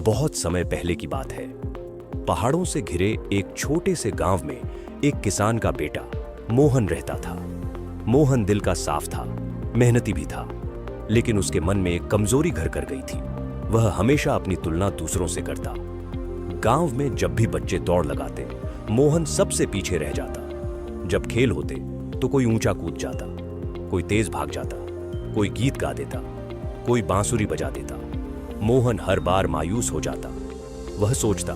बहुत समय पहले की बात है। पहाड़ों से घिरे एक छोटे से गांव में एक किसान का बेटा मोहन रहता था। मोहन दिल का साफ था, मेहनती भी था, लेकिन उसके मन में एक कमजोरी घर कर गई थी। वह हमेशा अपनी तुलना दूसरों से करता। गांव में जब भी बच्चे दौड़ लगाते, मोहन सबसे पीछे रह जाता। जब खेल होते तो कोई ऊंचा कूद जाता, कोई तेज भाग जाता, कोई गीत गा देता, कोई बांसुरी बजा देता। मोहन हर बार मायूस हो जाता। वह सोचता,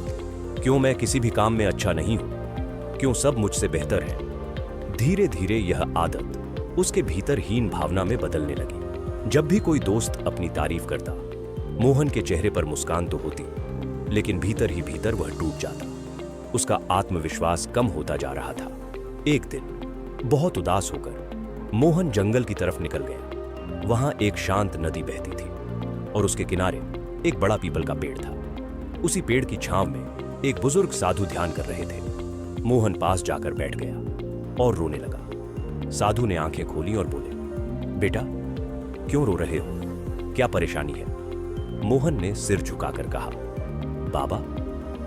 क्यों मैं किसी भी काम में अच्छा नहीं हूं? क्यों सब मुझसे बेहतर है? धीरे धीरे यह आदत उसके भीतर हीन भावना में बदलने लगी। जब भी कोई दोस्त अपनी तारीफ करता, मोहन के चेहरे पर मुस्कान तो होती, लेकिन भीतर ही भीतर वह टूट जाता। उसका आत्मविश्वास कम होता जा रहा था। एक दिन बहुत उदास होकर मोहन जंगल की तरफ निकल गया। वहां एक शांत नदी बहती थी और उसके किनारे एक बड़ा पीपल का पेड़ था। उसी पेड़ की छांव में एक बुजुर्ग साधु ध्यान कर रहे थे। मोहन पास जाकर बैठ गया और रोने लगा। साधु ने आंखें खोली और बोले, बेटा, क्यों रो रहे हो? क्या परेशानी है? मोहन ने सिर झुकाकर कहा, बाबा,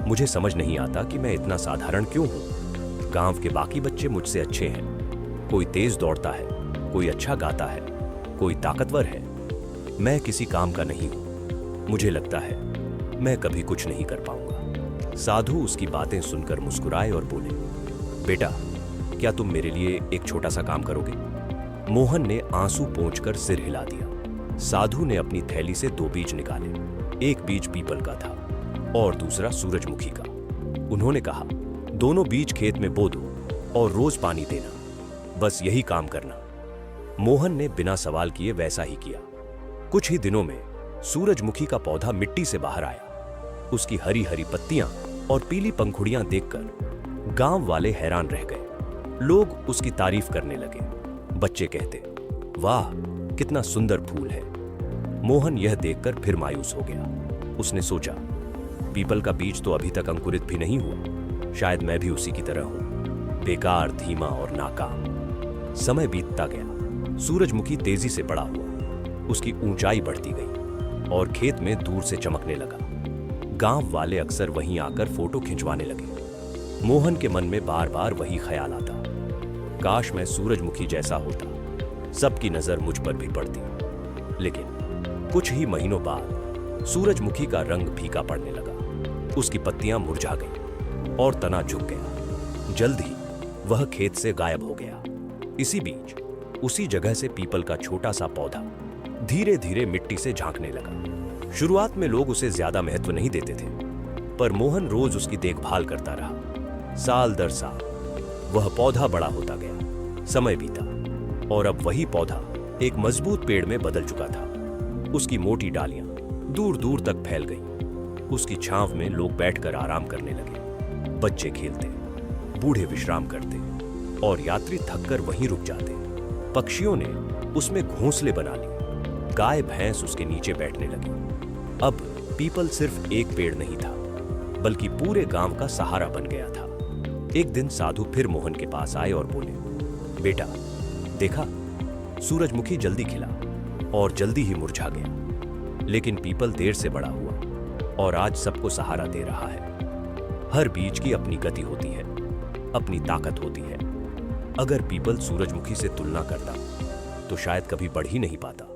मुझे समझ नहीं आता कि मैं इतना साधारण क्यों हूं। गांव के बाकी बच्चे मुझसे अच्छे हैं। कोई तेज दौड़ता है, कोई अच्छा गाता है, कोई ताकतवर है। मैं किसी काम का नहीं हूं। मुझे लगता है मैं कभी कुछ नहीं कर पाऊंगा। साधु उसकी बातें सुनकर मुस्कुराए और बोले, बेटा, क्या तुम मेरे लिए एक छोटा सा काम करोगे? मोहन ने आंसू पोंछकर सिर हिला दिया। साधु ने अपनी थैली से 2 बीज निकाले। एक बीज पीपल का था और दूसरा सूरजमुखी का। उन्होंने कहा, दोनों बीज खेत में बो दो और रोज पानी देना। बस यही काम करना। मोहन ने बिना सवाल किए वैसा ही किया। कुछ ही दिनों में सूरजमुखी का पौधा मिट्टी से बाहर आया। उसकी हरी हरी पत्तियां और पीली पंखुड़ियां देखकर गांव वाले हैरान रह गए। लोग उसकी तारीफ करने लगे। बच्चे कहते, वाह, कितना सुंदर फूल है। मोहन यह देखकर फिर मायूस हो गया। उसने सोचा, पीपल का बीज तो अभी तक अंकुरित भी नहीं हुआ। शायद मैं भी उसी की तरह हूं, बेकार, धीमा और नाकाम। समय बीतता गया। सूरजमुखी तेजी से बड़ा हुआ। उसकी ऊंचाई बढ़ती गई और खेत में दूर से चमकने लगा। गांव वाले अक्सर वहीं आकर फोटो खिंचवाने लगे। मोहन के मन में बार बार वही ख्याल आता, काश मैं सूरजमुखी जैसा होता। सबकी नजर मुझ पर भी पड़ती। लेकिन कुछ ही महीनों बाद सूरजमुखी का रंग फीका पड़ने लगा। उसकी पत्तियां मुरझा गईं और तना झुक गया। जल्द ही वह खेत से गायब हो गया। इसी बीच उसी जगह से पीपल का छोटा सा पौधा धीरे धीरे मिट्टी से झांकने लगा। शुरुआत में लोग उसे ज्यादा महत्व नहीं देते थे, पर मोहन रोज उसकी देखभाल करता रहा। साल दर साल वह पौधा बड़ा होता गया। समय बीता और अब वही पौधा एक मजबूत पेड़ में बदल चुका था। उसकी मोटी डालियां दूर दूर तक फैल गईं। उसकी छांव में लोग बैठकर आराम करने लगे। बच्चे खेलते, बूढ़े विश्राम करते और यात्री थककर वहीं रुक जाते। पक्षियों ने उसमें घोंसले बना लिए। गाय भैंस उसके नीचे बैठने लगी। अब पीपल सिर्फ एक पेड़ नहीं था, बल्कि पूरे गांव का सहारा बन गया था। एक दिन साधु फिर मोहन के पास आए और बोले, बेटा, देखा, सूरजमुखी जल्दी खिला और जल्दी ही मुरझा गया। लेकिन पीपल देर से बड़ा हुआ और आज सबको सहारा दे रहा है। हर बीज की अपनी गति होती है, अपनी ताकत होती है। अगर पीपल सूरजमुखी से तुलना करता तो शायद कभी बढ़ ही नहीं पाता।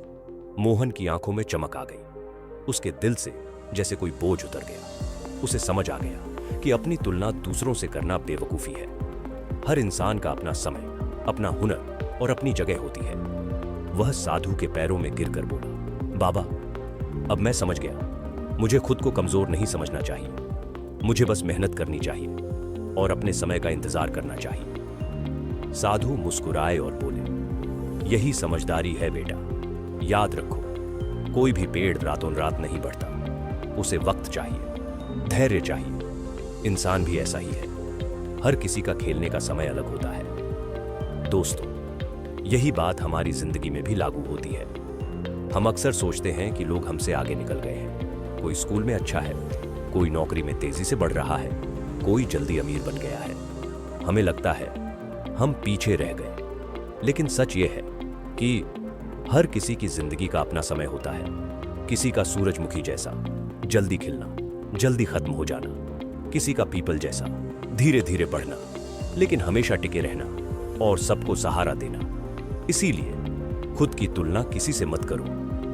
मोहन की आंखों में चमक आ गई। उसके दिल से जैसे कोई बोझ उतर गया। उसे समझ आ गया कि अपनी तुलना दूसरों से करना बेवकूफी है। हर इंसान का अपना समय, अपना हुनर और अपनी जगह होती है। वह साधु के पैरों में गिरकर बोला, बाबा, अब मैं समझ गया। मुझे खुद को कमजोर नहीं समझना चाहिए। मुझे बस मेहनत करनी चाहिए और अपने समय का इंतजार करना चाहिए। साधु मुस्कुराए और बोले, यही समझदारी है बेटा। याद रखो, कोई भी पेड़ रातों रात नहीं बढ़ता। उसे वक्त चाहिए, धैर्य चाहिए। इंसान भी ऐसा ही है। हर किसी का खेलने का समय अलग होता है। दोस्तों, यही बात हमारी जिंदगी में भी लागू होती है। हम अक्सर सोचते हैं कि लोग हमसे आगे निकल गए हैं। कोई स्कूल में अच्छा है, कोई नौकरी में तेजी से बढ़ रहा है, कोई जल्दी अमीर बन गया है। हमें लगता है हम पीछे रह गए, लेकिन सच ये है कि हर किसी की जिंदगी का अपना समय होता है। किसी का सूरजमुखी जैसा जल्दी खिलना, जल्दी खत्म हो जाना, किसी का पीपल जैसा धीरे धीरे बढ़ना, लेकिन हमेशा टिके रहना और सबको सहारा देना। इसीलिए खुद की तुलना किसी से मत करो।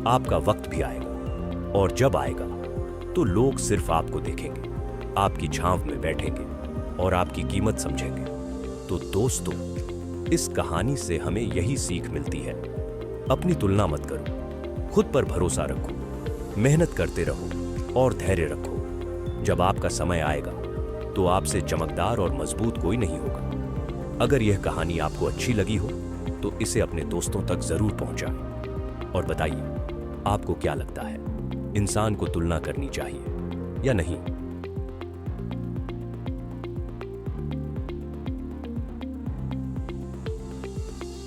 आपका वक्त भी आएगा और जब आएगा तो लोग सिर्फ आपको देखेंगे, आपकी छांव में बैठेंगे और आपकी कीमत समझेंगे। तो दोस्तों, इस कहानी से हमें यही सीख मिलती है, अपनी तुलना मत करो, खुद पर भरोसा रखो, मेहनत करते रहो और धैर्य रखो। जब आपका समय आएगा तो आपसे चमकदार और मजबूत कोई नहीं होगा। अगर यह कहानी आपको अच्छी लगी हो तो इसे अपने दोस्तों तक जरूर पहुंचाएं और बताइए आपको क्या लगता है, इंसान को तुलना करनी चाहिए या नहीं।